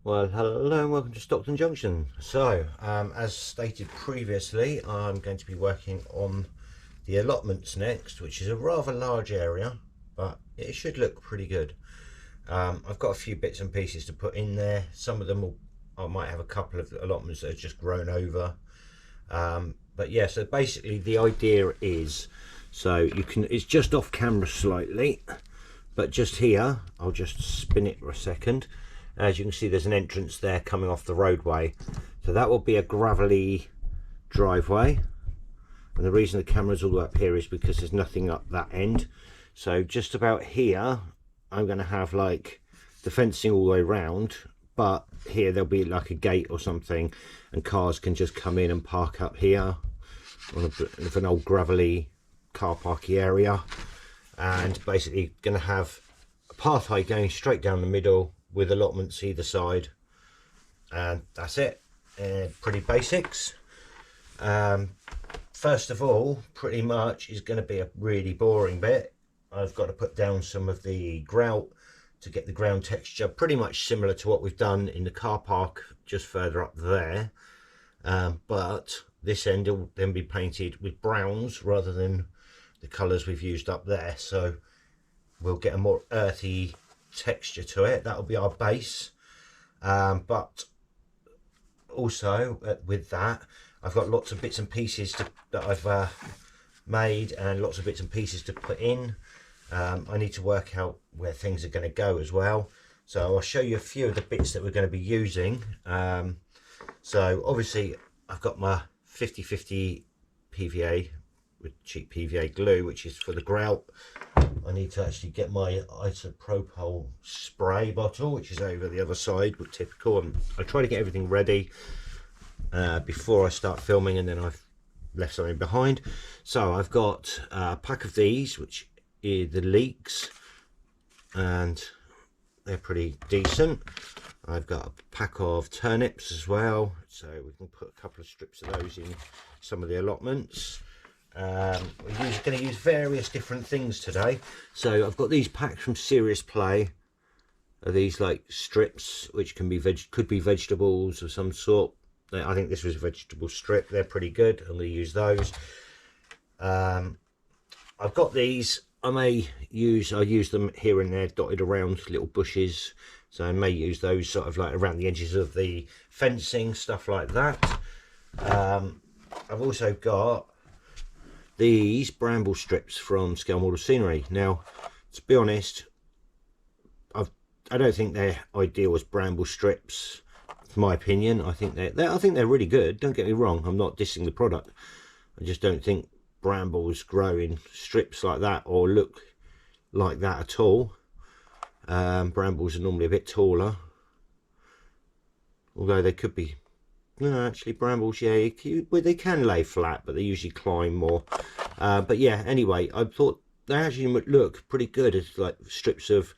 Well, hello and welcome to Stockton Junction. So, as stated previously, I'm going to be working on the allotments next, which is a rather large area, but it should look pretty good. I've got a few bits and pieces to put in there. Some of them I might have a couple of allotments that have just grown over. But yeah, so basically the idea is, it's just off camera slightly, but just here, I'll just spin it for a second. As you can see, there's an entrance there coming off the roadway, so that will be a gravelly driveway, and the reason the camera's all the way up here is because there's nothing up that end. So just about here I'm going to have like the fencing all the way around, but here there'll be like a gate or something, and cars can just come in and park up here on a bit of an old gravelly car parking area. And basically going to have a pathway going straight down the middle with allotments either side, and that's it. Pretty basics. First of all, pretty much is going to be a really boring bit. I've got to put down some of the grout to get the ground texture pretty much similar to what we've done in the car park just further up there, but this end will then be painted with browns rather than the colours we've used up there, so we'll get a more earthy texture to it. That'll be our base, but also with that I've got lots of bits and pieces that I've made, and lots of bits and pieces to put in. I need to work out where things are going to go as well, so I'll show you a few of the bits that we're going to be using. So obviously I've got my 50/50 PVA with cheap PVA glue, which is for the grout. I need to actually get my isopropyl spray bottle, which is over the other side, but typical. And I try to get everything ready before I start filming, and then I've left something behind. So I've got a pack of these, which are the leeks, and they're pretty decent. I've got a pack of turnips as well, so we can put a couple of strips of those in some of the allotments. We're going to use various different things today. So I've got these packs from Serious Play. Are these like strips which can be could be vegetables of some sort. I think this was a vegetable strip. They're pretty good. I'm going to use those. I've got these. I use them here and there dotted around little bushes, so I may use those sort of like around the edges of the fencing, stuff like that. I've also got these bramble strips from Scale Model Scenery. Now, to be honest, I don't think they're ideal as bramble strips, in my opinion. I think they're really good. Don't get me wrong. I'm not dissing the product. I just don't think brambles grow in strips like that or look like that at all. Brambles are normally a bit taller, although they could be. No, actually brambles, yeah, they can lay flat, but they usually climb more. But yeah, anyway, I thought they actually look pretty good as like strips of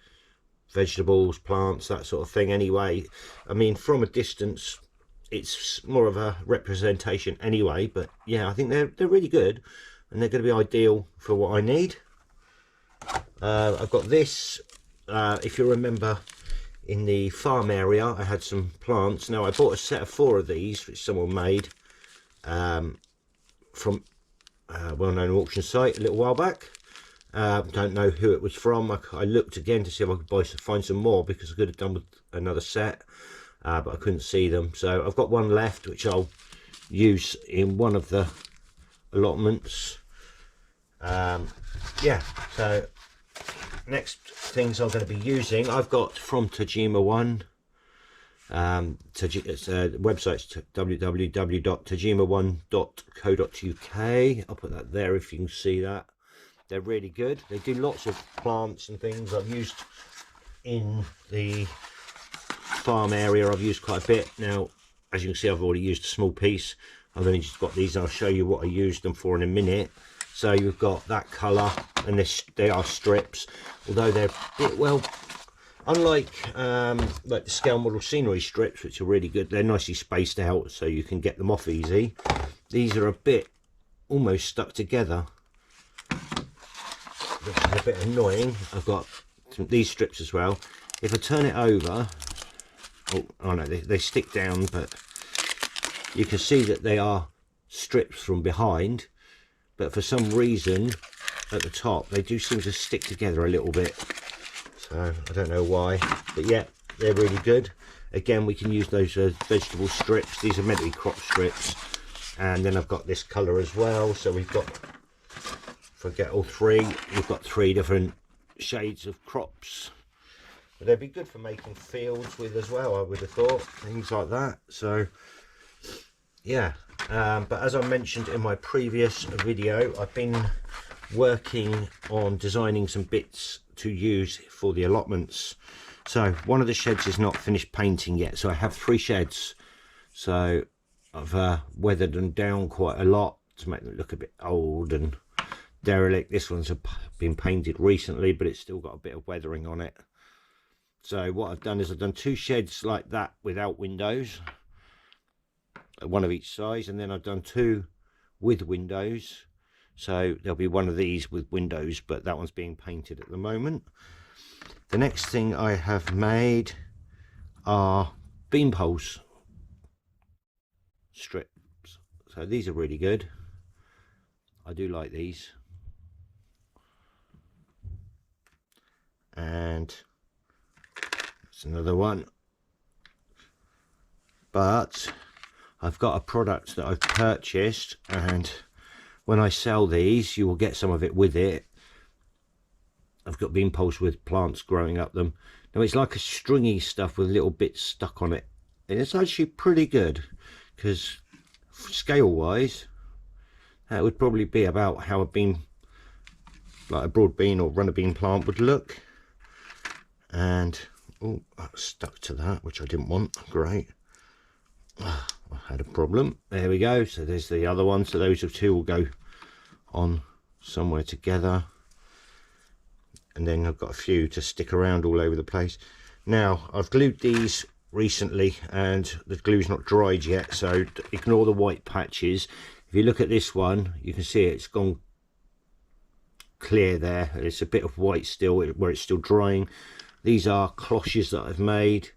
vegetables, plants, that sort of thing. Anyway, I mean, from a distance it's more of a representation anyway, but yeah, I think they're really good, and they're going to be ideal for what I need. I've got this, if you remember, in the farm area I had some plants. Now I bought a set of 4 of these which someone made from a well-known auction site a little while back. Don't know who it was from. I looked again to see if I could find some more, because I could have done with another set, but I couldn't see them. So I've got one left which I'll use in one of the allotments. Yeah, so next things I'm going to be using, I've got from Tajima One. It's website's www.tajima1.co.uk. I'll put that there if you can see that. They're really good. They do lots of plants and things I've used in the farm area. I've used quite a bit. Now, as you can see, I've already used a small piece. I've only just got these, and I'll show you what I used them for in a minute. So you've got that colour, and they are strips, although they're a bit, well, unlike like the Scale Model Scenery strips, which are really good, they're nicely spaced out so you can get them off easy. These are a bit almost stuck together, which is a bit annoying. I've got these strips as well. If I turn it over, oh no, they stick down, but you can see that they are strips from behind, but for some reason at the top they do seem to stick together a little bit, so I don't know why, but yeah, they're really good. Again, we can use those vegetable strips. These are meant to be crop strips. And then I've got this colour as well, so we've got, forget all three, we've got 3 different shades of crops, but they'd be good for making fields with as well, I would have thought, things like that. So yeah, but as I mentioned in my previous video, I've been working on designing some bits to use for the allotments. So one of the sheds is not finished painting yet, so I have 3 sheds, so I've weathered them down quite a lot to make them look a bit old and derelict. This one's been painted recently, but it's still got a bit of weathering on it. So what I've done is I've done 2 sheds like that without windows, one of each size, and then I've done 2 with windows. So there'll be one of these with windows, but that one's being painted at the moment. The next thing I have made are bean poles strips. So these are really good. I do like these. And it's another one. But I've got a product that I've purchased, and when I sell these, you will get some of it with it. I've got bean poles with plants growing up them. Now it's like a stringy stuff with little bits stuck on it, and it's actually pretty good, because scale wise that would probably be about how a bean, like a broad bean or runner bean plant, would look. And oh, I stuck to that, which I didn't want. Great. I had a problem. There we go. So there's the other one. So those 2 will go on somewhere together, and then I've got a few to stick around all over the place. Now I've glued these recently and the glue's not dried yet, so ignore the white patches. If you look at this one, you can see it's gone clear there. It's a bit of white still where it's still drying. These are cloches that I've made,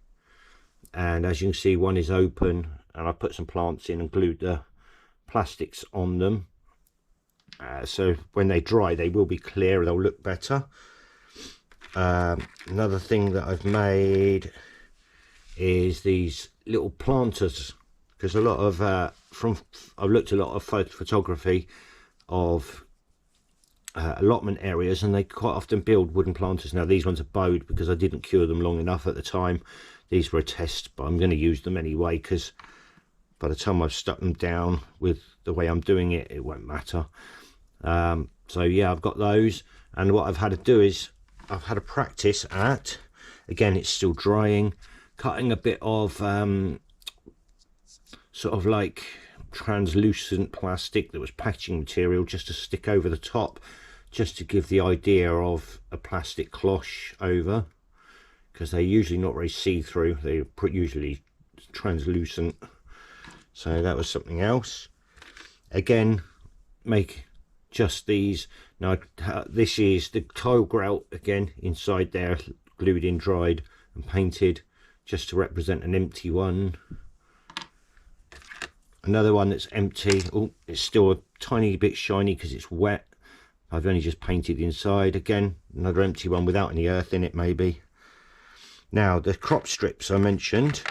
and as you can see, one is open, and I put some plants in and glued the plastics on them, so when they dry they will be clear, they'll look better. Another thing that I've made is these little planters, because a lot of I've looked a lot of photography of allotment areas, and they quite often build wooden planters. Now these ones are bowed because I didn't cure them long enough at the time. These were a test, but I'm going to use them anyway, because by the time I've stuck them down with the way I'm doing it, it won't matter. So yeah, I've got those, and what I've had to do is I've had to practice at, again it's still drying, cutting a bit of sort of like translucent plastic that was packaging material just to stick over the top, just to give the idea of a plastic cloche over, because they're usually not very see-through, they're usually translucent. So that was something else. Again, make just these. Now this is the tile grout, again inside there, glued in, dried and painted, just to represent an empty one. Another one that's empty. Oh, it's still a tiny bit shiny because it's wet. I've only just painted inside. Again, another empty one without any earth in it maybe. Now the crop strips I mentioned,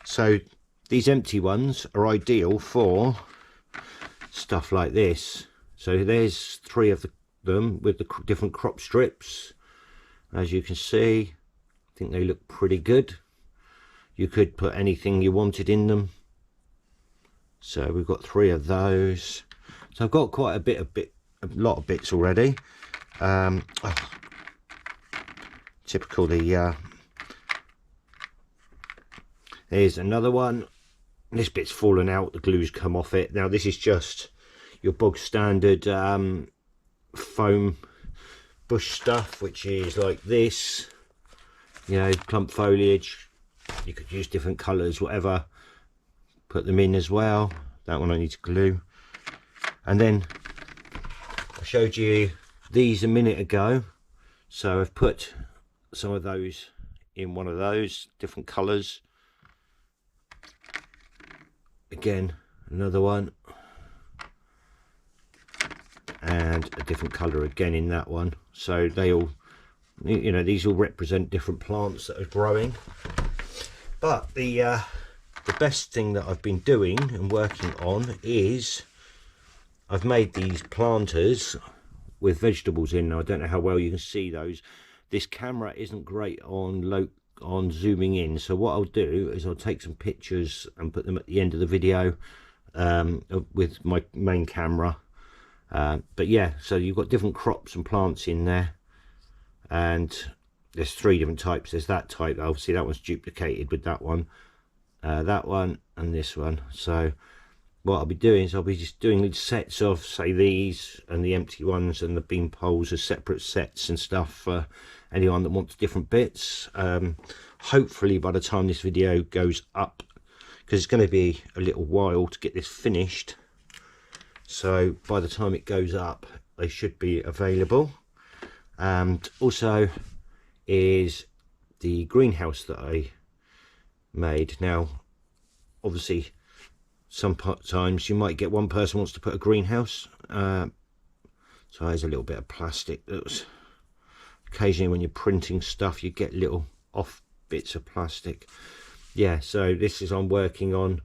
so these empty ones are ideal for stuff like this. So there's 3 of them with the different crop strips. As you can see, I think they look pretty good. You could put anything you wanted in them. So we've got 3 of those. So I've got quite a lot of bits already. Typical. There's another one. This bit's fallen out, the glue's come off it. Now this is just your bog standard foam bush stuff, which is like this, you know, clump foliage. You could use different colours, whatever, put them in as well. That one I need to glue. And then I showed you these a minute ago, so I've put some of those in one of those different colours. again, another one, and a different color again in that one. So they all, you know, these all represent different plants that are growing. But the best thing that I've been doing and working on is I've made these planters with vegetables in. Now, I don't know how well you can see those. This camera isn't great on zooming in, so what I'll do is I'll take some pictures and put them at the end of the video with my main camera. But yeah, so you've got different crops and plants in there, and there's 3 different types. There's that type, obviously that one's duplicated with that one, and this one. So what I'll be doing is I'll be just doing sets of, say, these and the empty ones and the bean poles as separate sets and stuff for anyone that wants different bits. Hopefully by the time this video goes up, because it's going to be a little while to get this finished, so by the time it goes up they should be available. And also is the greenhouse that I made. Now obviously sometimes you might get one person wants to put a greenhouse, so there's a little bit of plastic that was occasionally when you're printing stuff you get little off bits of plastic. Yeah, so this is I'm working on.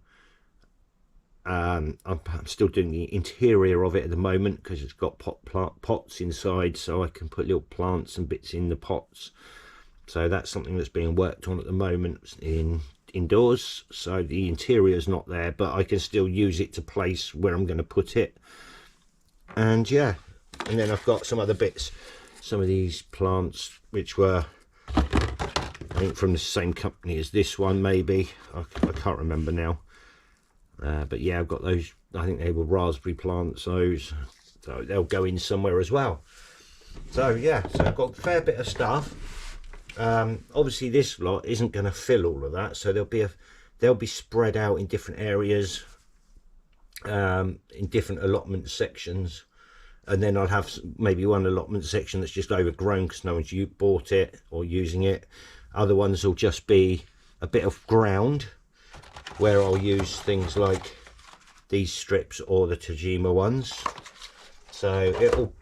I'm still doing the interior of it at the moment because it's got pots inside, so I can put little plants and bits in the pots. So that's something that's being worked on at the moment indoors. So the interior is not there, but I can still use it to place where I'm going to put it. And yeah, and then I've got some other bits, some of these plants which were, I think, from the same company as this one, maybe. I can't remember now. But yeah, I've got those. I think they were raspberry plants, those, so they'll go in somewhere as well. So yeah, so I've got a fair bit of stuff. Obviously this lot isn't going to fill all of that, so they'll be spread out in different areas, in different allotment sections, and then I'll have maybe one allotment section that's just overgrown because no one's bought it or using it. Other ones will just be a bit of ground where I'll use things like these strips or the Tajima ones, so it'll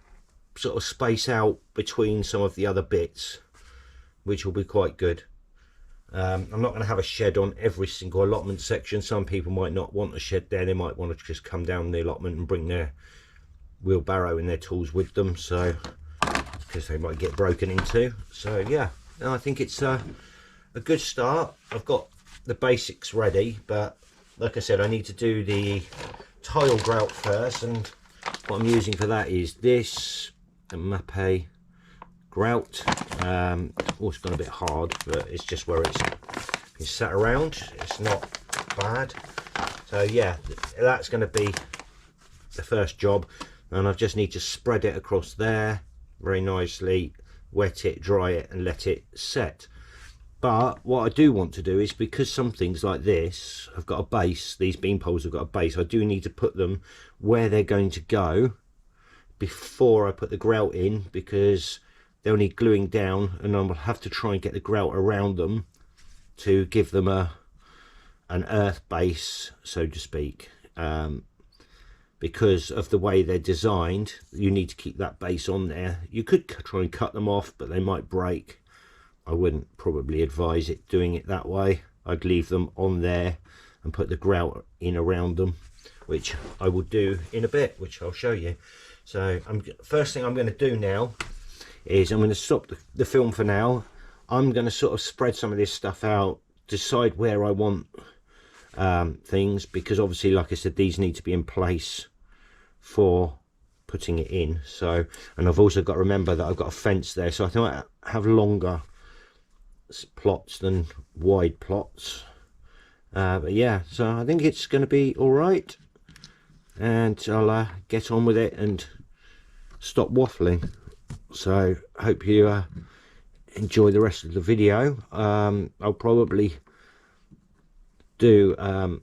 sort of space out between some of the other bits, which will be quite good. I'm not going to have a shed on every single allotment section. Some people might not want a shed there, they might want to just come down the allotment and bring their wheelbarrow and their tools with them, so because they might get broken into. So yeah, no, I think it's a good start. I've got the basics ready, but like I said, I need to do the tile grout first, and what I'm using for that is this Mape grout. Oh, it's gone a bit hard, but it's just where it's sat around, it's not bad. So yeah, that's going to be the first job, and I just need to spread it across there very nicely, wet it, dry it, and let it set. But what I do want to do is, because some things like this have got a base, these bean poles have got a base, I do need to put them where they're going to go before I put the grout in, because they'll need gluing down, and I will have to try and get the grout around them to give them an earth base, so to speak. Because of the way they're designed, you need to keep that base on there. You could try and cut them off, but they might break. I wouldn't probably advise doing it that way. I'd leave them on there and put the grout in around them, which I will do in a bit, which I'll show you. So first thing I'm going to do now is I'm going to stop the film for now. I'm going to sort of spread some of this stuff out, decide where I want things, because obviously, like I said, these need to be in place for putting it in. So, and I've also got to remember that I've got a fence there, so I think I have longer plots than wide plots. But yeah, so I think it's going to be all right, and I'll get on with it and stop waffling. So hope you enjoy the rest of the video. I'll probably do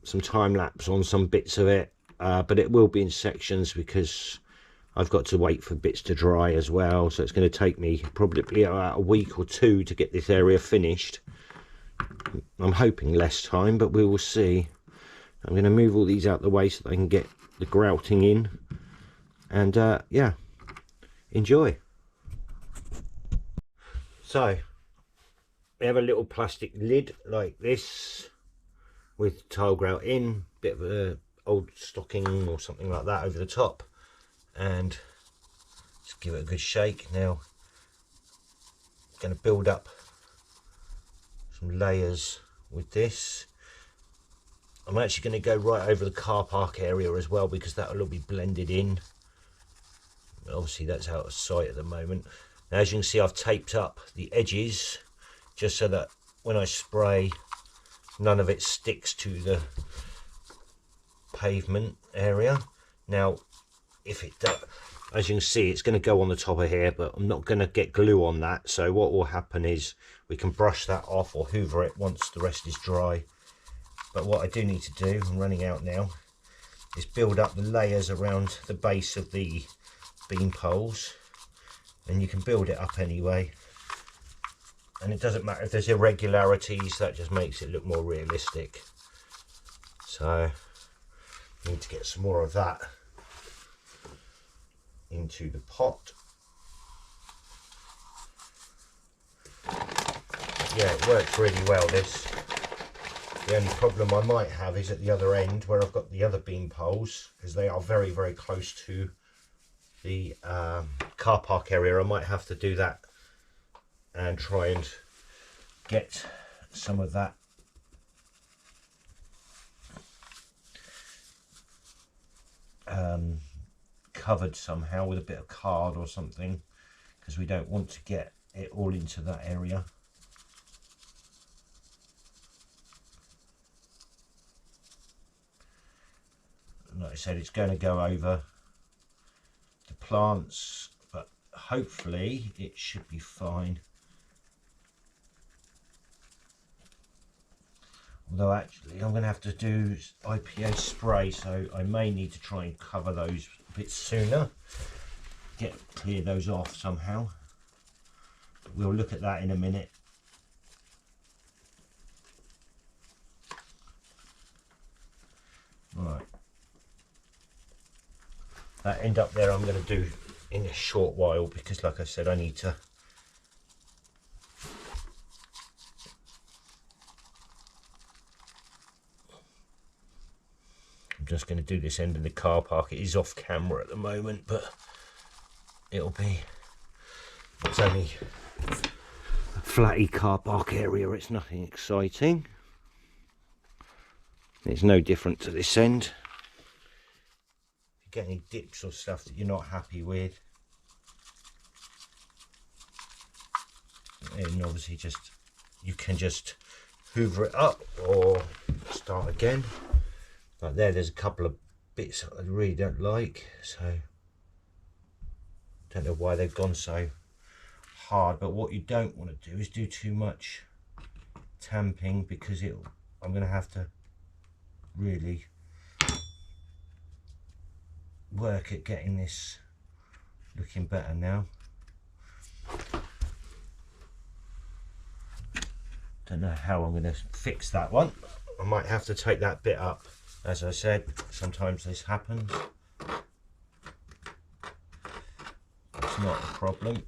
some time lapse on some bits of it, but it will be in sections because I've got to wait for bits to dry as well, so it's going to take me probably about a week or two to get this area finished. I'm hoping less time, but we will see. I'm going to move all these out the way so that I can get the grouting in, and yeah, enjoy. So we have a little plastic lid like this with tile grout in, bit of a old stocking or something like that over the top, and just give it a good shake. Now I'm going to build up some layers with this. I'm actually going to go right over the car park area as well, because that will all be blended in. Obviously that's out of sight at the moment. Now, as you can see, I've taped up the edges just so that when I spray, none of it sticks to the pavement area. Now, if it does, as you can see, it's going to go on the top of here, but I'm not going to get glue on that. So what will happen is we can brush that off or hoover it once the rest is dry. But what I do need to do, I'm running out now, is build up the layers around the base of the beam poles, and you can build it up anyway. And it doesn't matter if there's irregularities, that just makes it look more realistic. So I need to get some more of that into the pot. Yeah, it works really well, this. The only problem I might have is at the other end where I've got the other beam poles, because they are very, very close to the car park area. I might have to do that and try and get some of that covered somehow with a bit of card or something, because we don't want to get it all into that area. Like I said, it's going to go over the plants, but hopefully it should be fine. Although actually I'm going to have to do IPA spray, so I may need to try and cover those a bit sooner, clear those off somehow. But we'll look at that in a minute. Right. That end up there I'm going to do in a short while, because like I said, I need to I'm just going to do this end of the car park. It is off camera at the moment, but it'll be, it's only a flatty car park area, it's nothing exciting. It's no different to this end. Get any dips or stuff that you're not happy with, and obviously you can just hoover it up or start again. Like there's a couple of bits that I really don't like, so don't know why they've gone so hard. But what you don't want to do is do too much tamping, because I'm going to have to really work at getting this looking better now. Don't know how I'm going to fix that one. I might have to take that bit up. As I said, sometimes this happens. It's not a problem.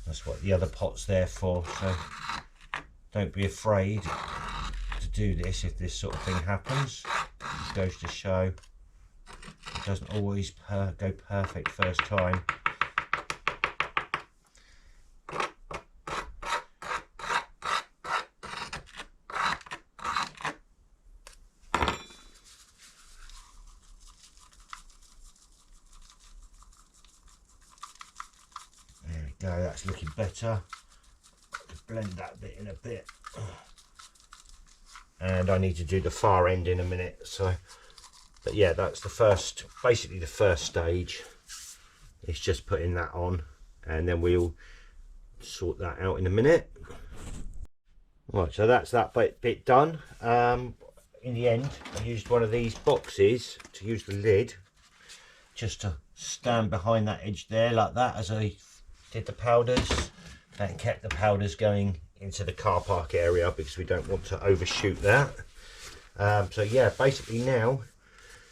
That's what the other pot's there for, so don't be afraid to do this if this sort of thing happens. It goes to show it doesn't always go perfect first time. There we go, that's looking better. Blend that bit in a bit. And I need to do the far end in a minute, so but yeah, that's basically the first stage. It's just putting that on, and then we'll sort that out in a minute. Right, so that's that bit done. In the end, I used one of these boxes to use the lid, just to stand behind that edge there like that as I did the powders. That kept the powders going into the car park area, because we don't want to overshoot that. So yeah, basically now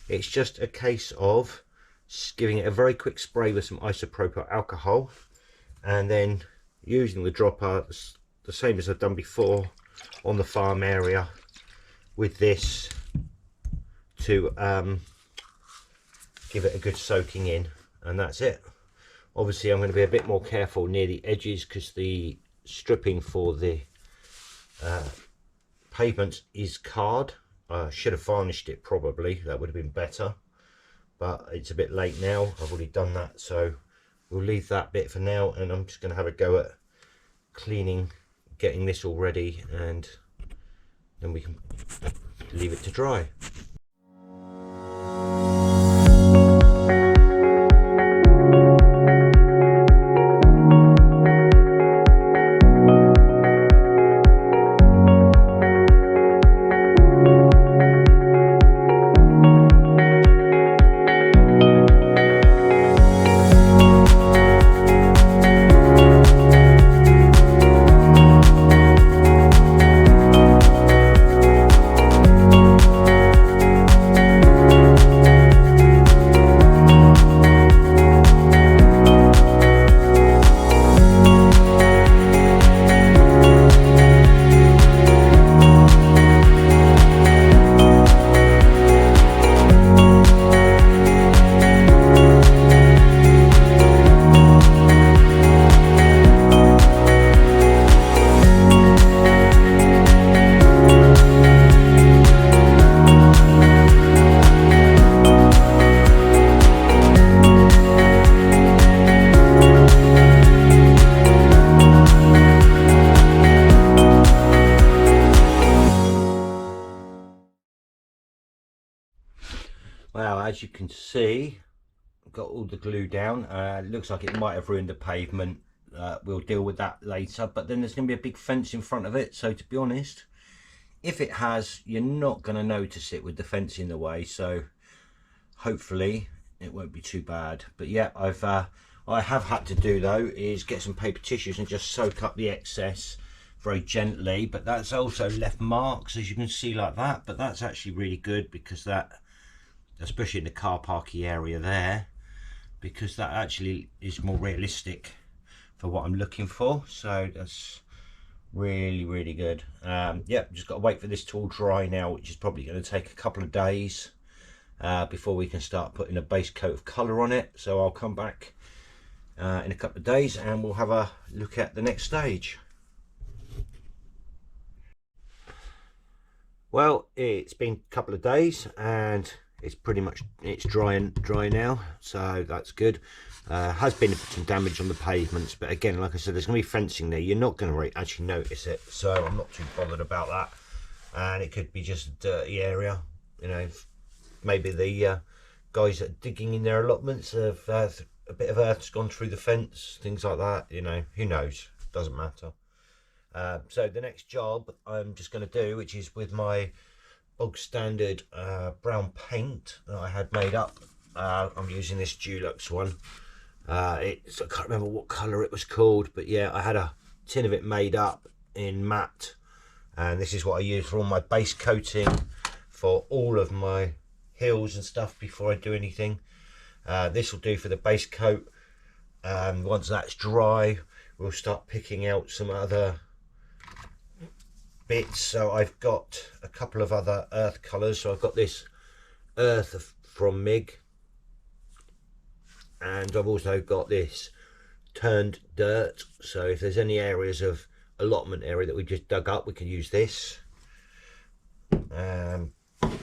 it's just a case of giving it a very quick spray with some isopropyl alcohol, and then using the dropper the same as I've done before on the farm area with this to give it a good soaking in, and that's it. Obviously I'm going to be a bit more careful near the edges because the stripping for the pavement is card. I should have varnished it, probably that would have been better, but it's a bit late now. I've already done that, so we'll leave that bit for now, and I'm just going to have a go at cleaning, getting this all ready, and then we can leave it to dry. Well, as you can see, I've got all the glue down. It looks like it might have ruined the pavement. We'll deal with that later, but then there's going to be a big fence in front of it, so to be honest, if it has, you're not going to notice it with the fence in the way, so hopefully it won't be too bad. But yeah, I have had to do though is get some paper tissues and just soak up the excess very gently, but that's also left marks, as you can see, like that. But that's actually really good, because that, especially in the car parky area there, because that actually is more realistic for what I'm looking for. So that's really good. Yeah, just got to wait for this to all dry now, which is probably going to take a couple of days before we can start putting a base coat of colour on it. So I'll come back in a couple of days and we'll have a look at the next stage. Well, it's been a couple of days and it's pretty much, it's dry now, so that's good. Has been some damage on the pavements, but again, like I said, there's going to be fencing there. You're not going to actually notice it, so I'm not too bothered about that. And it could be just a dirty area, you know. Maybe the guys that are digging in their allotments have a bit of earth's gone through the fence, things like that, you know, who knows, doesn't matter. So the next job I'm just going to do, which is with my bog standard brown paint that I had made up. I'm using this Dulux one. I can't remember what colour it was called, but yeah, I had a tin of it made up in matte, and this is what I use for all my base coating for all of my hills and stuff before I do anything. This will do for the base coat. Once that's dry, we'll start picking out some other bits. So I've got a couple of other earth colours. So I've got this earth from MIG, and I've also got this turned dirt. So if there's any areas of allotment area that we just dug up, we can use this.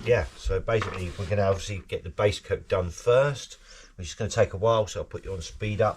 Yeah, so basically we're going to obviously get the base coat done first, which is going to take a while, so I'll put you on speed up.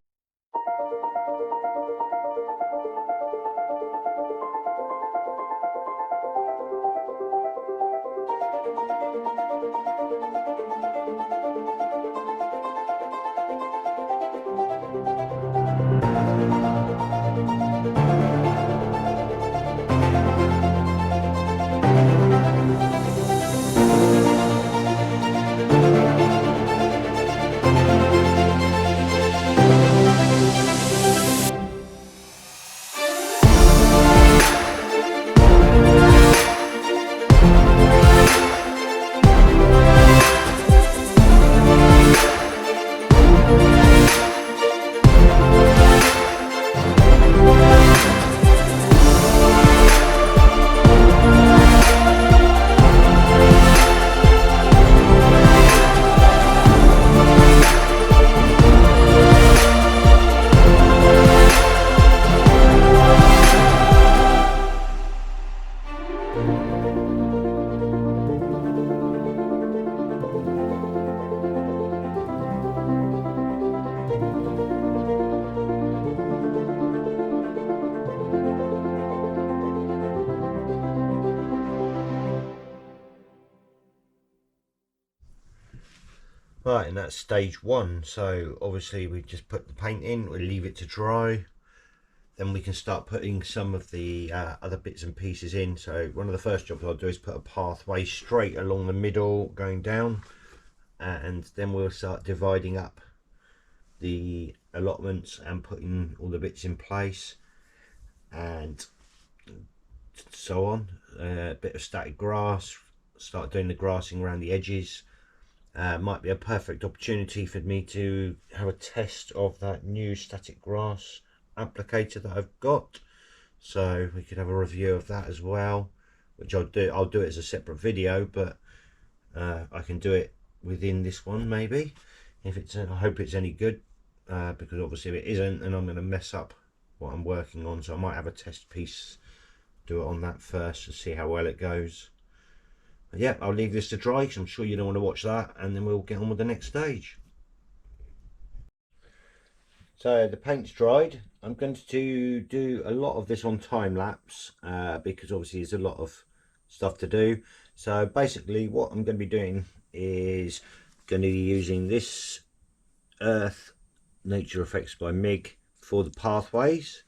Right, and that's stage one. So obviously we just put the paint in, we leave it to dry, then we can start putting some of the other bits and pieces in. So one of the first jobs I'll do is put a pathway straight along the middle going down, and then we'll start dividing up the allotments and putting all the bits in place and so on. A bit of static grass, start doing the grassing around the edges. Might be a perfect opportunity for me to have a test of that new static grass applicator that I've got, so we could have a review of that as well, which I'll do it as a separate video, but I can do it within this one maybe if it's I hope it's any good, because obviously if it isn't, then I'm going to mess up what I'm working on. So I might have a test piece, do it on that first to see how well it goes. But yeah, I'll leave this to dry because I'm sure you don't want to watch that, and then we'll get on with the next stage. So the paint's dried. I'm going to do a lot of this on time lapse because obviously there's a lot of stuff to do. So basically what I'm going to be doing is going to be using this Earth Nature Effects by MIG for the pathways,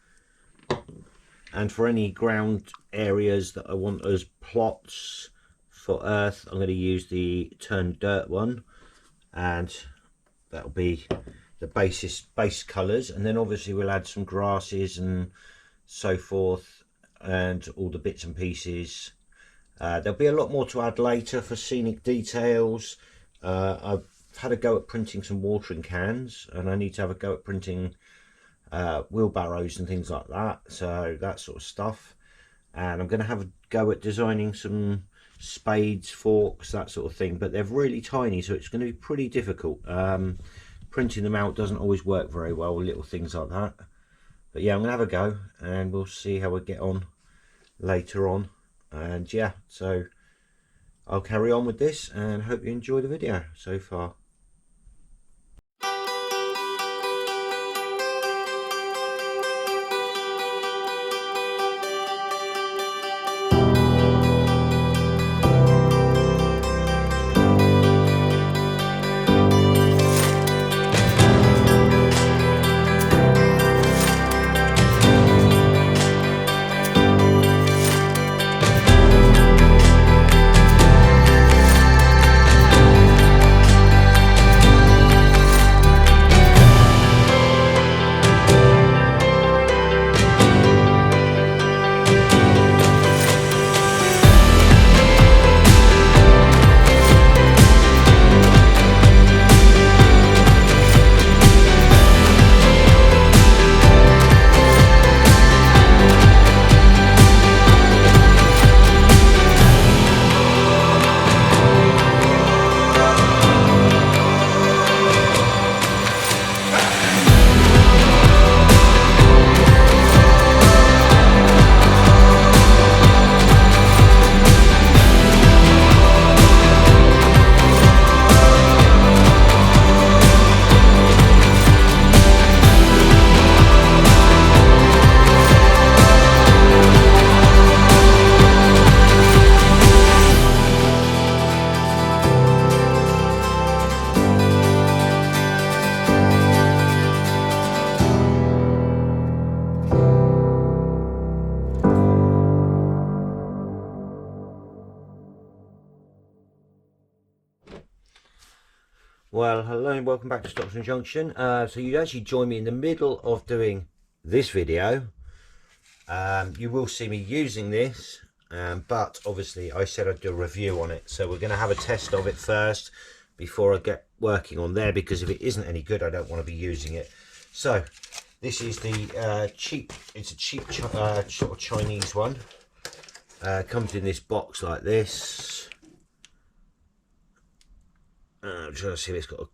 and for any ground areas that I want as plots for Earth I'm going to use the Turn Dirt one, and that'll be the base colours, and then obviously we'll add some grasses and so forth and all the bits and pieces. There'll be a lot more to add later for scenic details. I've had a go at printing some watering cans, and I need to have a go at printing wheelbarrows and things like that, so that sort of stuff. And I'm going to have a go at designing some spades, forks, that sort of thing, but they're really tiny, so it's going to be pretty difficult. Printing them out doesn't always work very well, little things like that. But yeah, I'm gonna have a go and we'll see how we get on later on. And yeah, so I'll carry on with this and hope you enjoy the video so far. Well, hello and welcome back to Stockton Junction. So you actually join me in the middle of doing this video. You will see me using this, but obviously I said I'd do a review on it. So we're going to have a test of it first before I get working on there, because if it isn't any good, I don't want to be using it. So this is the it's a cheap sort of Chinese one. Comes in this box like this. I'm trying to see if it's got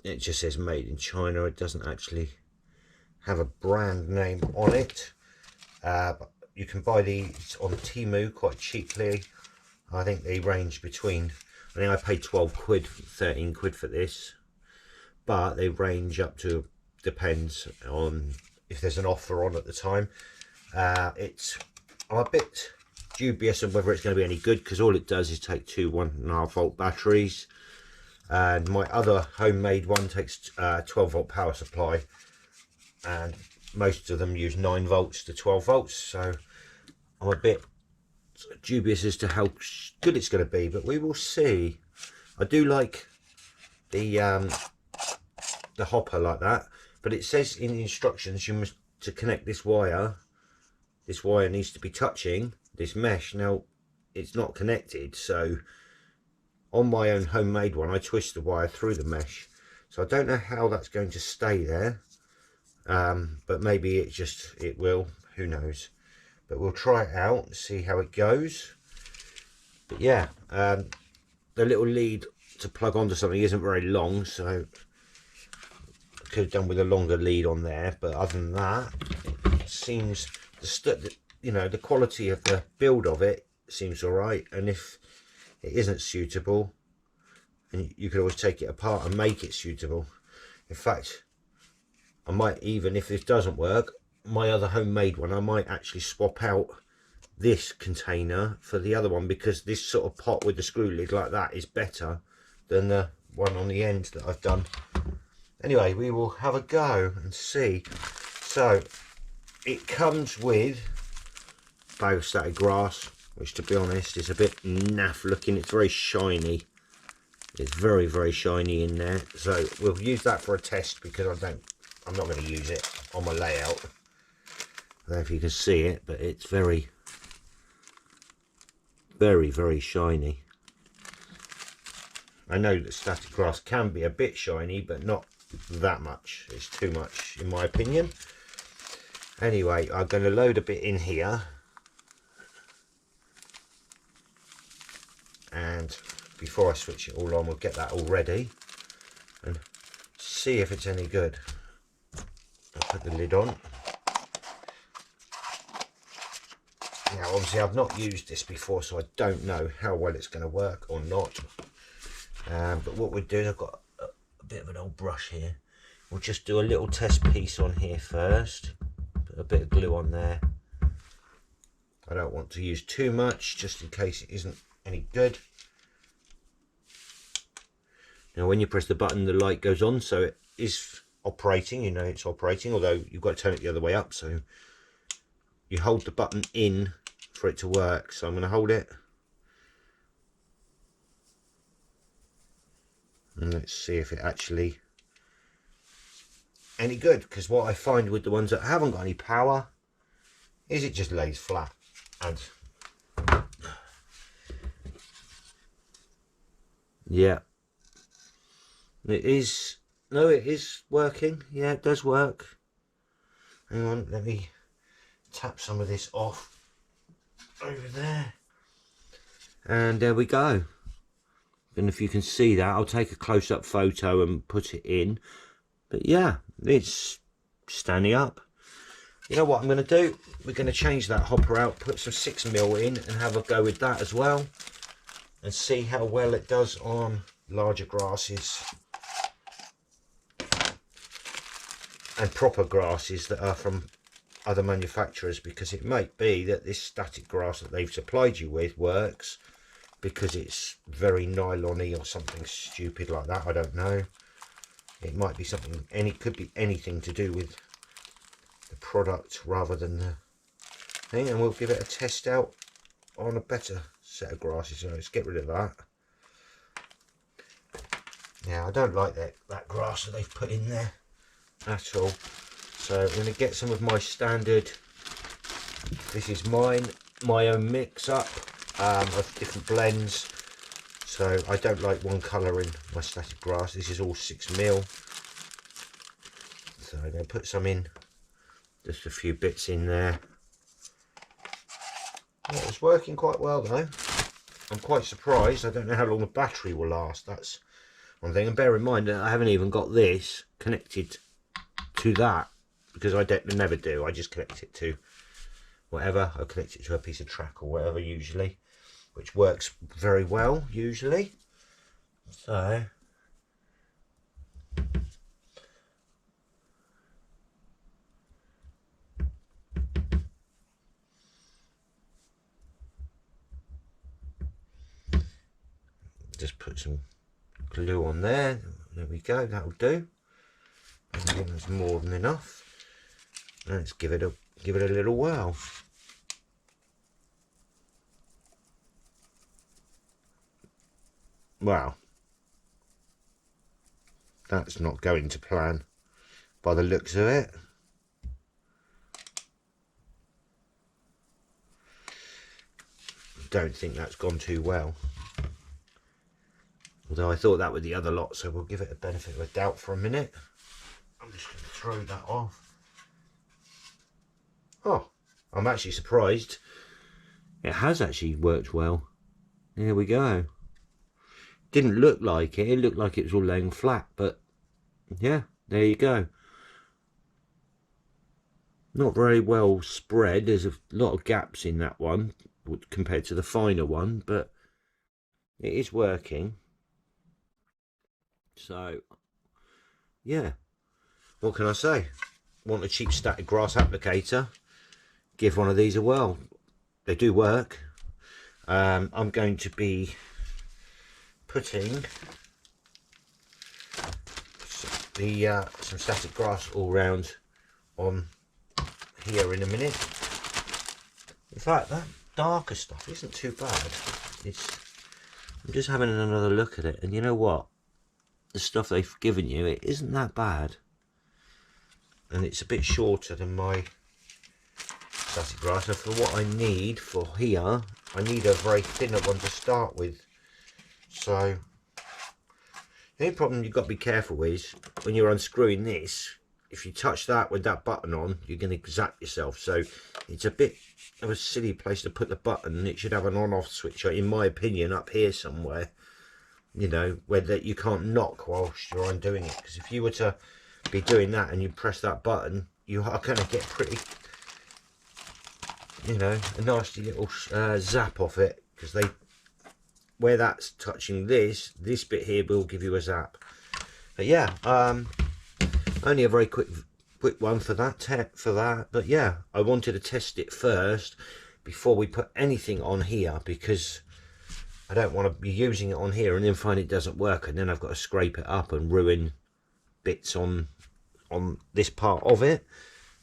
it just says made in China. It doesn't actually have a brand name on it, but you can buy these on Temu quite cheaply. I think they range between, I think I paid 12 quid, 13 quid for this, but they range up to, depends on if there's an offer on at the time. I'm a bit dubious on whether it's going to be any good, because all it does is take two 1.5 volt batteries. and my other homemade one takes 12 volt power supply, and most of them use 9 volts to 12 volts, so I'm a bit dubious as to how good it's going to be, but we will see. I do like the hopper like that, but it says in the instructions you must, to connect this wire needs to be touching this mesh. Now it's not connected, so on my own homemade one I twist the wire through the mesh, so I don't know how that's going to stay there, but maybe it will, who knows, but we'll try it out and see how it goes. But yeah, the little lead to plug onto something isn't very long, so I could have done with a longer lead on there, but other than that, it seems the quality of the build of it seems all right. And if it isn't suitable, and you could always take it apart and make it suitable. In fact, I might, even if this doesn't work, my other homemade one, I might actually swap out this container for the other one, because this sort of pot with the screw lid like that is better than the one on the end that I've done. Anyway, we will have a go and see. So it comes with a bag of static grass, which to be honest is a bit naff looking. It's very shiny. It's very, very shiny in there, so we'll use that for a test, because I'm not going to use it on my layout. I don't know if you can see it, but it's very, very, very shiny. I know that static grass can be a bit shiny, but not that much. It's too much in my opinion. Anyway, I'm going to load a bit in here, and before I switch it all on, we'll get that all ready and see if it's any good. I'll put the lid on. Now obviously I've not used this before, so I don't know how well it's going to work or not, but what we'll do is, I've got a bit of an old brush here. We'll just do a little test piece on here first, put a bit of glue on there. I don't want to use too much, just in case it isn't any good. Now when you press the button, the light goes on, so it is operating, you know it's operating, although you've got to turn it the other way up, so you hold the button in for it to work. So I'm going to hold it, and let's see if it actually any good, because what I find with the ones that haven't got any power is it just lays flat. And yeah, it is working. Yeah, it does work. Hang on, let me tap some of this off over there, and there we go. And if you can see that, I'll take a close-up photo and put it in, but yeah, it's standing up. You know what I'm going to do, we're going to change that hopper out, put some 6mm in and have a go with that as well, and see how well it does on larger grasses and proper grasses that are from other manufacturers, because it might be that this static grass that they've supplied you with works because it's very nylon-y or something stupid like that. I don't know. It might be something, could be anything to do with the product rather than the thing, and we'll give it a test out on a better set of grasses. So let's get rid of that. Now I don't like that grass that they've put in there at all, so I'm going to get some of my standard, this is my own mix up of different blends. So I don't like one colour in my static grass. This is all 6mm, so I'm going to put some in, just a few bits in there. Yeah, it's working quite well though. I'm quite surprised. I don't know how long the battery will last, that's one thing. And bear in mind that I haven't even got this connected to that, because I never do. I just connect it to whatever. I connect it to a piece of track or whatever usually, which works very well usually. So just put some glue on there. There we go, that'll do. That's more than enough. Let's give it a little whirl. Wow, that's not going to plan by the looks of it. Don't think that's gone too well. Although I thought that with the other lot, so we'll give it a benefit of a doubt for a minute. I'm just going to throw that off. Oh, I'm actually surprised. It has actually worked well. There we go. Didn't look like it. It looked like it was all laying flat, but yeah, there you go. Not very well spread. There's a lot of gaps in that one compared to the finer one, but it is working. So yeah, what can I say? Want a cheap static grass applicator? Give one of these a whirl. They do work. I'm going to be putting some static grass all round on here in a minute. In fact, that darker stuff isn't too bad. I'm just having another look at it, and you know what? The stuff they've given you, it isn't that bad. And it's a bit shorter than my static grass. And for what I need for here, I need a very thinner one to start with. So the only problem you've got to be careful is when you're unscrewing this, if you touch that with that button on, you're going to zap yourself. So it's a bit of a silly place to put the button. It should have an on-off switch, in my opinion, up here somewhere, you know, where that you can't knock whilst you're undoing it. Because if you were to be doing that and you press that button, you are going to get pretty, you know, a nasty little zap off it, because where that's touching this bit here will give you a zap. But yeah, only a very quick one for that, but yeah, I wanted to test it first before we put anything on here, because I don't want to be using it on here and then find it doesn't work, and then I've got to scrape it up and ruin bits on this part of it.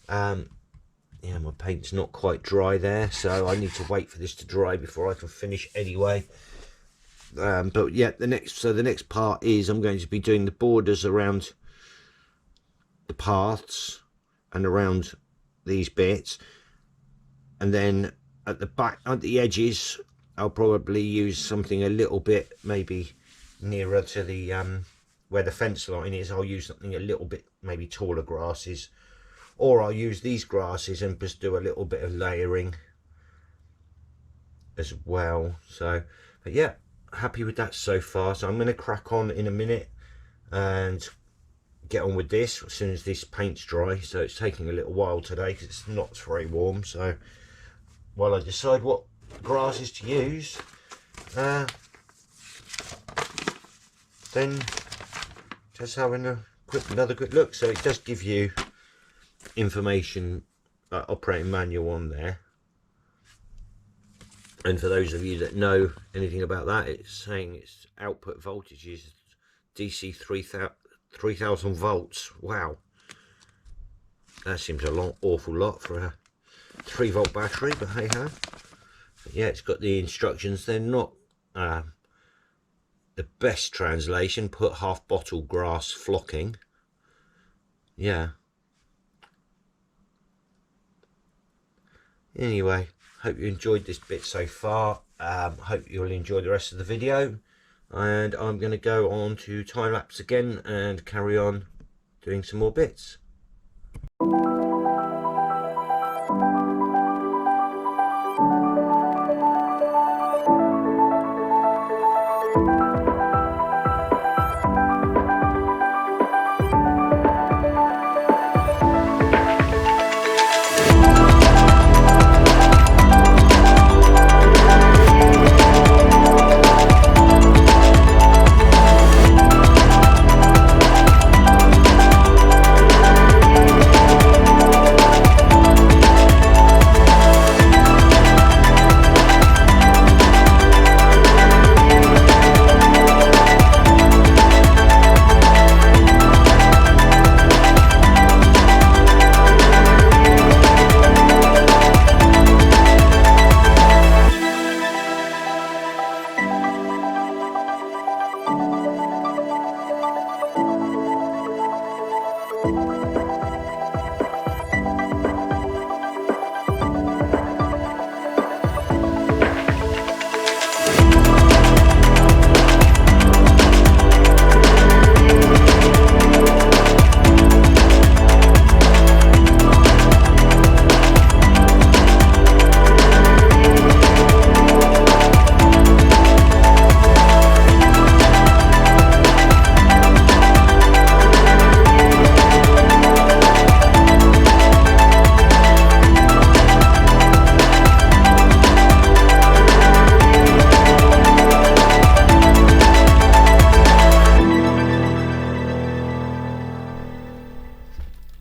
Yeah, my paint's not quite dry there, so I need to wait for this to dry before I can finish anyway. But yeah, the next part is I'm going to be doing the borders around the paths and around these bits, and then at the back, at the edges, I'll probably use something a little bit maybe nearer to the where the fence line is. I'll use something a little bit maybe taller grasses, or I'll use these grasses and just do a little bit of layering as well. So, but yeah, happy with that so far. So I'm going to crack on in a minute and get on with this as soon as this paint's dry. So it's taking a little while today because it's not very warm. So while I decide what grasses to use, then just having another quick look. So it does give you information, operating manual on there. And for those of you that know anything about that, it's saying its output voltage is DC 3000 volts. Wow, that seems awful lot for a 3-volt battery, but hey ho. Yeah, it's got the instructions. They're not the best translation. Put half bottle grass flocking. Yeah. Anyway, hope you enjoyed this bit so far. Hope you'll enjoy the rest of the video, and I'm going to go on to time lapse again and carry on doing some more bits.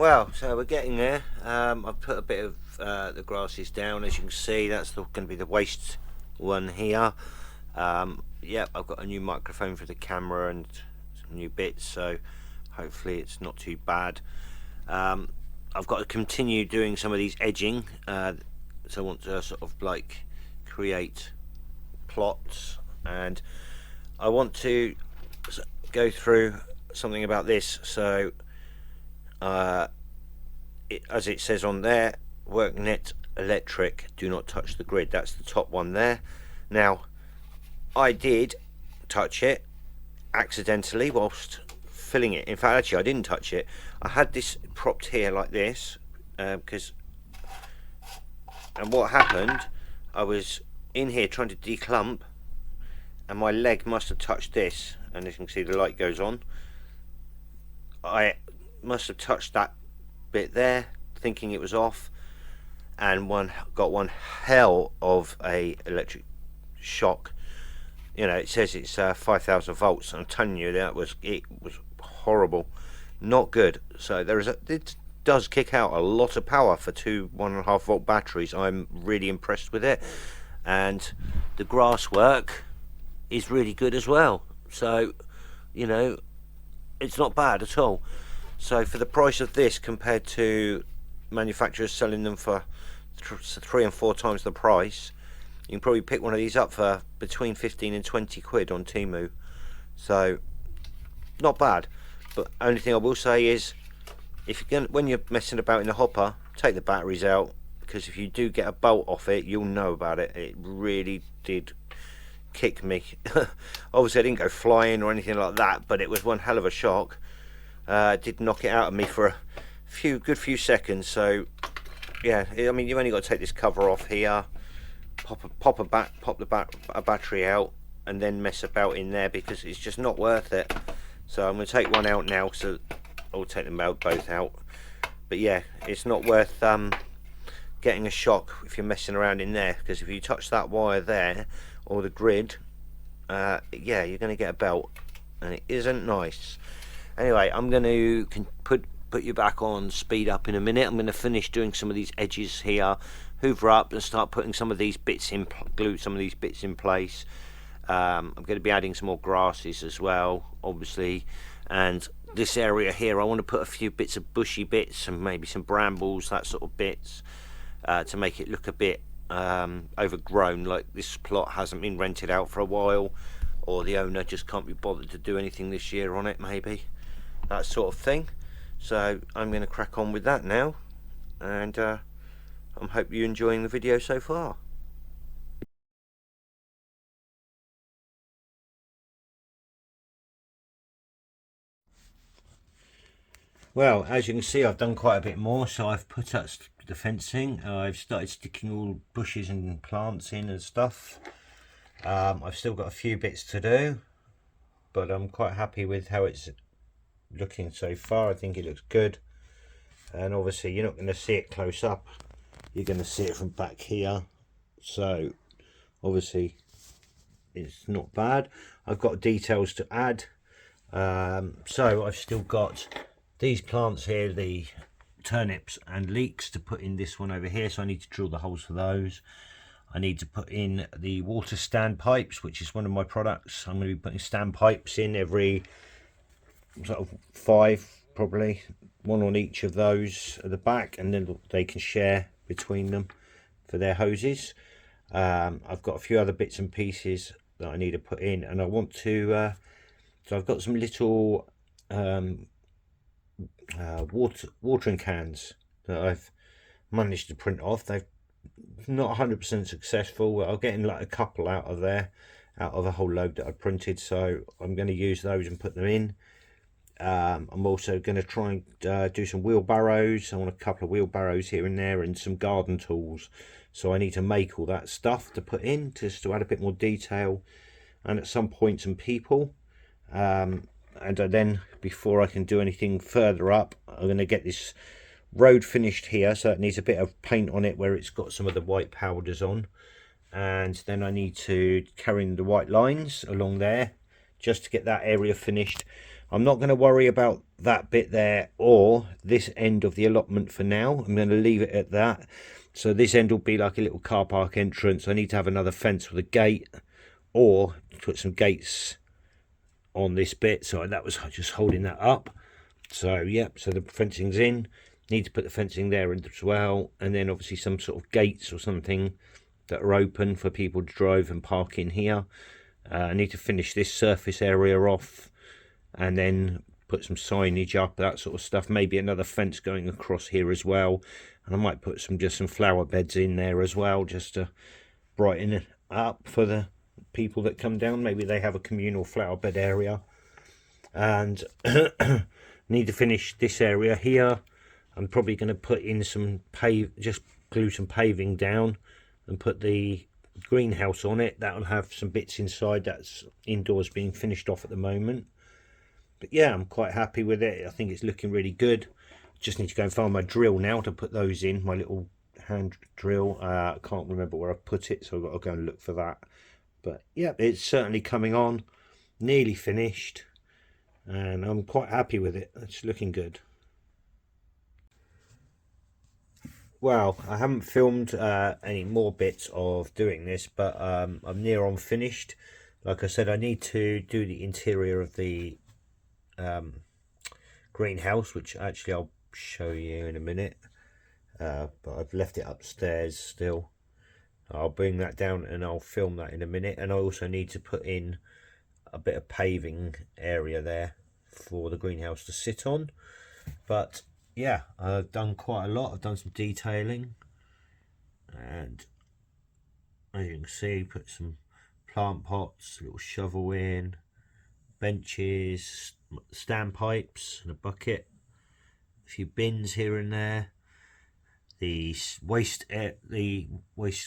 Well, so we're getting there. I've put a bit of the grasses down, as you can see. That's going to be the waste one here. Yep, I've got a new microphone for the camera and some new bits, so hopefully it's not too bad. I've got to continue doing some of these edging, so I want to sort of like create plots, and I want to go through something about this. So as it says on there, WorkNet electric, do not touch the grid. That's the top one there. Now I did touch it accidentally whilst filling it. In fact, actually I didn't touch it. I had this propped here like this, and what happened, I was in here trying to declump, and my leg must have touched this, and as you can see the light goes on. I must have touched that bit there thinking it was off, and got one hell of a electric shock. You know, it says it's 5,000 volts, and I'm telling you it was horrible, not good. So it does kick out a lot of power for two 1.5 volt batteries. I'm really impressed with it, and the grass work is really good as well. So, you know, it's not bad at all. So for the price of this, compared to manufacturers selling them for 3 and 4 times the price, you can probably pick one of these up for between 15 and 20 quid on Temu. So not bad. But only thing I will say is, when you're messing about in the hopper, take the batteries out, because if you do get a bolt off it, you'll know about it. It really did kick me. Obviously I didn't go flying or anything like that, but it was one hell of a shock. It did knock it out of me for a good few seconds. So yeah, I mean, you've only got to take this cover off here, pop a battery out, and then mess about in there, because it's just not worth it. So I'm going to take one out now, so I'll take them both out. But yeah, it's not worth getting a shock if you're messing around in there, because if you touch that wire there or the grid, yeah, you're going to get a belt, and it isn't nice. Anyway, I'm going to put you back on speed up in a minute. I'm going to finish doing some of these edges here, hoover up, and start putting some of these bits in, glue some of these bits in place. I'm going to be adding some more grasses as well, obviously, and this area here I want to put a few bits of bushy bits and maybe some brambles, that sort of bits, to make it look a bit overgrown, like this plot hasn't been rented out for a while, or the owner just can't be bothered to do anything this year on it, maybe, that sort of thing. So I'm going to crack on with that now, and I hope you're enjoying the video so far. Well, as you can see, I've done quite a bit more. So I've put up the fencing, I've started sticking all bushes and plants in and stuff. I've still got a few bits to do, but I'm quite happy with how it's looking so far. I think it looks good, and obviously you're not going to see it close up, you're going to see it from back here, so obviously it's not bad. I've got details to add. So I've still got these plants here, the turnips and leeks, to put in this one over here, so I need to drill the holes for those. I need to put in the water stand pipes, which is one of my products. I'm going to be putting stand pipes in every sort of 5, probably one on each of those at the back, and then they can share between them for their hoses. I've got a few other bits and pieces that I need to put in, and I want to so I've got some little watering cans that I've managed to print off. They've not 100% successful. I'll get in like a couple out of there, out of a whole load that I printed, so I'm going to use those and put them in. I'm also going to try and do some wheelbarrows. I want a couple of wheelbarrows here and there, and some garden tools, so I need to make all that stuff to put in, just to add a bit more detail, and at some point some people. And then before I can do anything further up, I'm going to get this road finished here, so it needs a bit of paint on it where it's got some of the white powders on, and then I need to carry in the white lines along there just to get that area finished. I'm not going to worry about that bit there or this end of the allotment for now. I'm going to leave it at that. So this end will be like a little car park entrance. I need to have another fence with a gate, or put some gates on this bit. So that was just holding that up. So yeah, so the fencing's in. Need to put the fencing there as well, and then obviously some sort of gates or something that are open for people to drive and park in here. I need to finish this surface area off, and then put some signage up, that sort of stuff. Maybe another fence going across here as well, and I might put just some flower beds in there as well, just to brighten it up for the people that come down. Maybe they have a communal flower bed area. And need to finish this area here. I'm probably going to put in some just glue some paving down and put the greenhouse on it. That'll have some bits inside that's indoors being finished off at the moment. But yeah, I'm quite happy with it. I think it's looking really good. Just need to go and find my drill now to put those in, my little hand drill. I can't remember where I put it, so I've got to go and look for that. But yeah, it's certainly coming on, nearly finished, and I'm quite happy with it. It's looking good. Well, I haven't filmed any more bits of doing this, but I'm near on finished. Like I said, I need to do the interior of the greenhouse, which actually I'll show you in a minute. But I've left it upstairs still. I'll bring that down and I'll film that in a minute. And I also need to put in a bit of paving area there for the greenhouse to sit on. But yeah, I've done quite a lot. I've done some detailing, and as you can see, put some plant pots, a little shovel in, benches, standpipes and a bucket, a few bins here and there. The waste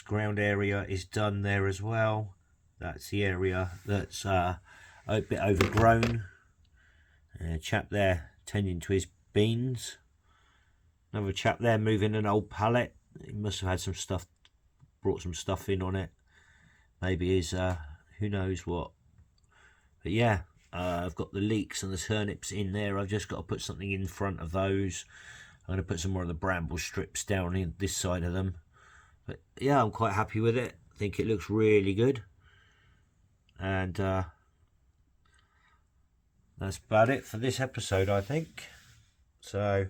ground area is done there as well. That's the area that's a bit overgrown. A chap there tending to his beans. Another chap there moving an old pallet. He must have had some stuff, brought some stuff in on it. Maybe his who knows what. But yeah, I've got the leeks and the turnips in there. I've just got to put something in front of those. I'm going to put some more of the bramble strips down in this side of them. But yeah, I'm quite happy with it. I think it looks really good. And that's about it for this episode, I think. So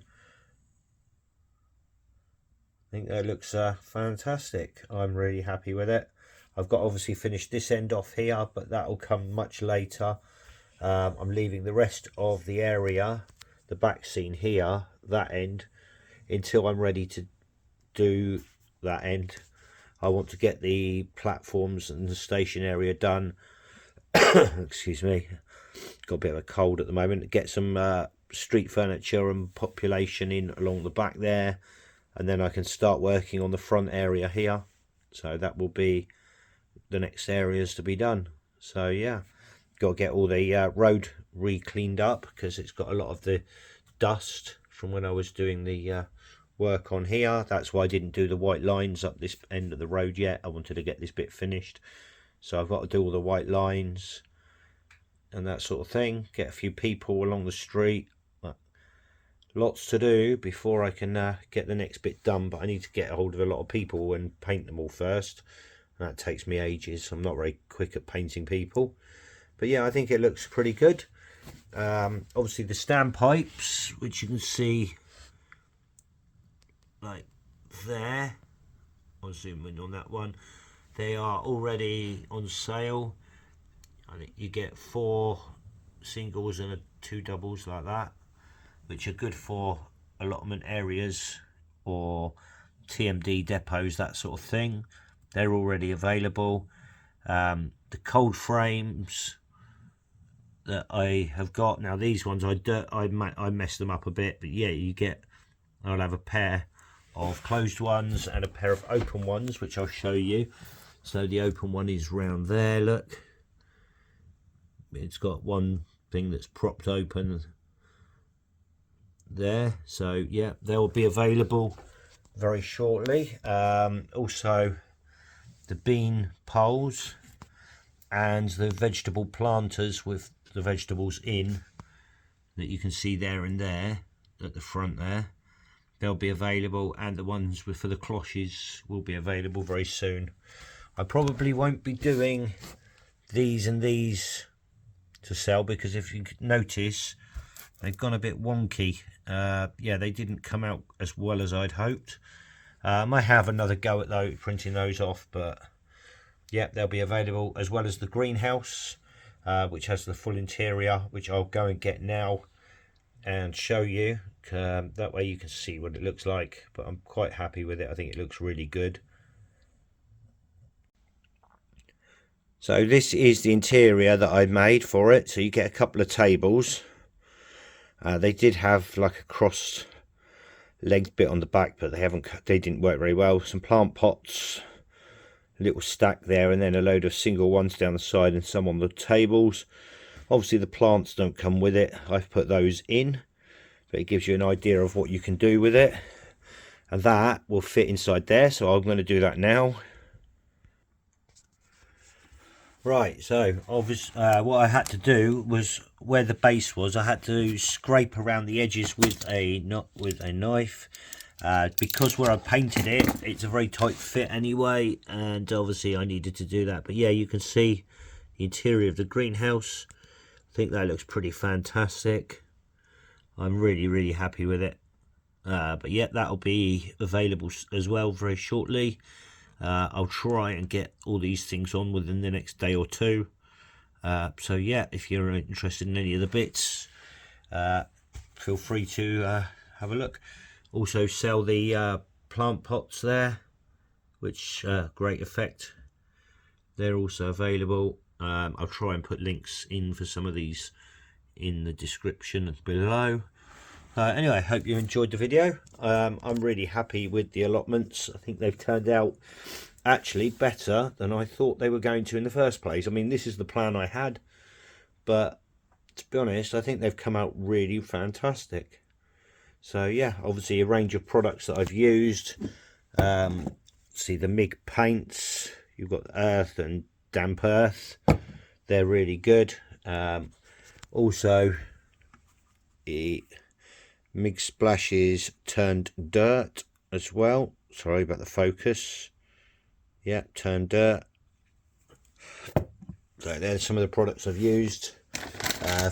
I think that looks fantastic. I'm really happy with it. I've got obviously finished this end off here, but that'll come much later. I'm leaving the rest of the area, the back scene here, that end, until I'm ready to do that end. I want to get the platforms and the station area done. Excuse me, got a bit of a cold at the moment. Get some street furniture and population in along the back there, and then I can start working on the front area here. So that will be the next areas to be done. So yeah, got to get all the road re-cleaned up, because it's got a lot of the dust from when I was doing the work on here. That's why I didn't do the white lines up this end of the road yet. I wanted to get this bit finished, so I've got to do all the white lines and that sort of thing. Get a few people along the street. Lots to do before I can get the next bit done, but I need to get a hold of a lot of people and paint them all first. That takes me ages. I'm not very quick at painting people. But yeah, I think it looks pretty good. Obviously the standpipes, which you can see like there, I'll zoom in on that one. They are already on sale. I think you get 4 singles and 2 doubles like that, which are good for allotment areas or TMD depots, that sort of thing. They're already available. The Coldframes that I have got now, these ones I messed them up a bit, but yeah, I'll have a pair of closed ones and a pair of open ones, which I'll show you. So the open one is round there, look. It's got one thing that's propped open there. So yeah, they'll be available very shortly. Also the bean poles and the vegetable planters with the vegetables in that you can see there and there at the front there, they'll be available, and the ones for the cloches will be available very soon. I probably won't be doing these and these to sell, because if you notice, they've gone a bit wonky. Yeah, they didn't come out as well as I'd hoped. I might have another go at printing those off, but yeah, they'll be available, as well as the greenhouse, which has the full interior, which I'll go and get now and show you. That way you can see what it looks like, but I'm quite happy with it. I think it looks really good. So this is the interior that I made for it. So you get a couple of tables. They did have like a cross legged bit on the back, but they didn't work very well. Some plant pots, a little stack there, and then a load of single ones down the side and some on the tables. Obviously the plants don't come with it. I've put those in, but it gives you an idea of what you can do with it, and that will fit inside there. So I'm going to do that now. Right, so obviously what I had to do was, where the base was, I had to scrape around the edges with a knife, because where I painted it, it's a very tight fit anyway, and obviously I needed to do that. But yeah, you can see the interior of the greenhouse. I think that looks pretty fantastic. I'm really happy with it. But yeah, that'll be available as well very shortly. I'll try and get all these things on within the next day or two. So yeah, if you're interested in any of the bits, feel free to have a look. Also sell the plant pots there, which great effect. They're also available. I'll try and put links in for some of these in the description below. Anyway, I hope you enjoyed the video. I'm really happy with the allotments. I think they've turned out actually better than I thought they were going to in the first place. I mean, this is the plan I had, but to be honest, I think they've come out really fantastic. So yeah, obviously a range of products that I've used. See the MIG paints. You've got earth and damp earth. They're really good. Also, the MIG splashes turned dirt as well. Sorry about the focus. Yeah, turned dirt. So there's some of the products I've used.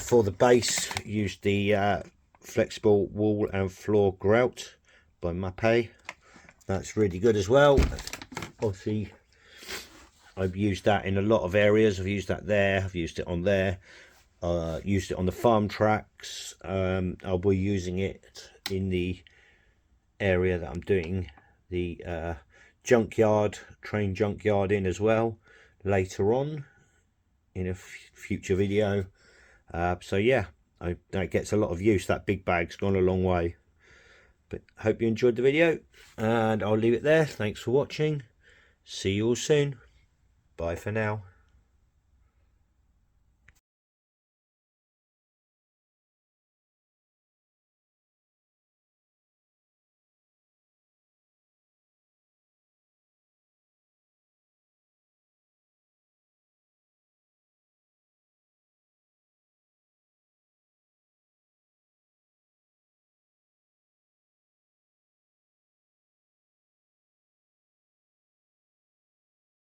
For the base, used the flexible wall and floor grout by Mappe. That's really good as well. Obviously, I've used that in a lot of areas. I've used that there. I've used it on there. Used it on the farm tracks. I'll be using it in the area that I'm doing the junkyard, train junkyard in as well, later on in a future video. So yeah, that gets a lot of use. That big bag's gone a long way. But hope you enjoyed the video, and I'll leave it there. Thanks for watching. See you all soon. Bye for now.